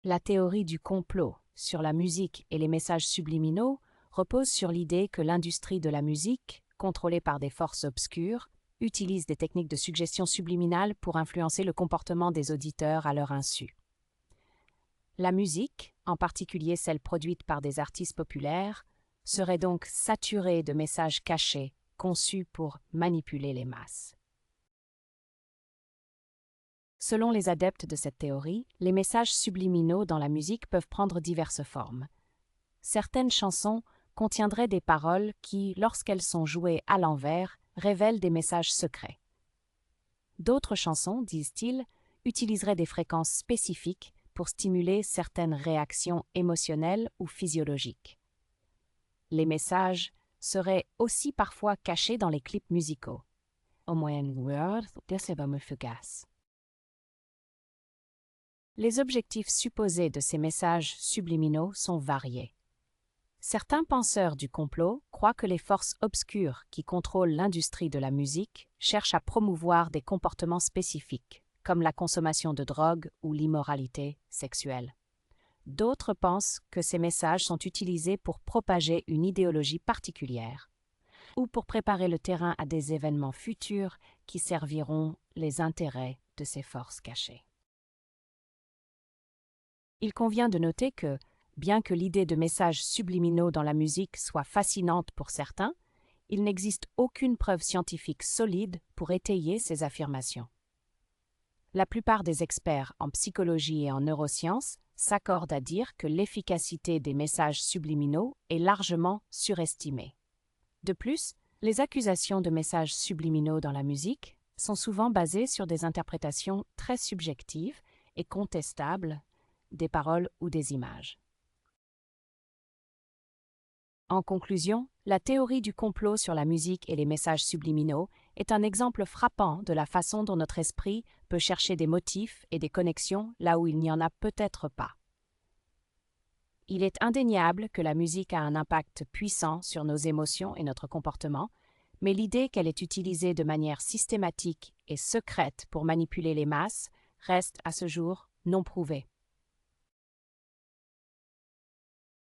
La théorie du complot sur la musique et les messages subliminaux repose sur l'idée que l'industrie de la musique, contrôlée par des forces obscures, utilise des techniques de suggestion subliminale pour influencer le comportement des auditeurs à leur insu. La musique, en particulier celle produite par des artistes populaires, serait donc saturée de messages cachés conçus pour manipuler les masses. Selon les adeptes de cette théorie, les messages subliminaux dans la musique peuvent prendre diverses formes. Certaines chansons contiendraient des paroles qui, lorsqu'elles sont jouées à l'envers, révèlent des messages secrets. D'autres chansons, disent-ils, utiliseraient des fréquences spécifiques pour stimuler certaines réactions émotionnelles ou physiologiques. Les messages seraient aussi parfois cachés dans les clips musicaux. Les objectifs supposés de ces messages subliminaux sont variés. Certains penseurs du complot croient que les forces obscures qui contrôlent l'industrie de la musique cherchent à promouvoir des comportements spécifiques, comme la consommation de drogue ou l'immoralité sexuelle. D'autres pensent que ces messages sont utilisés pour propager une idéologie particulière ou pour préparer le terrain à des événements futurs qui serviront les intérêts de ces forces cachées. Il convient de noter que, bien que l'idée de messages subliminaux dans la musique soit fascinante pour certains, il n'existe aucune preuve scientifique solide pour étayer ces affirmations. La plupart des experts en psychologie et en neurosciences s'accordent à dire que l'efficacité des messages subliminaux est largement surestimée. De plus, les accusations de messages subliminaux dans la musique sont souvent basées sur des interprétations très subjectives et contestables des paroles ou des images. En conclusion, la théorie du complot sur la musique et les messages subliminaux est un exemple frappant de la façon dont notre esprit peut chercher des motifs et des connexions là où il n'y en a peut-être pas. Il est indéniable que la musique a un impact puissant sur nos émotions et notre comportement, mais l'idée qu'elle est utilisée de manière systématique et secrète pour manipuler les masses reste à ce jour non prouvée.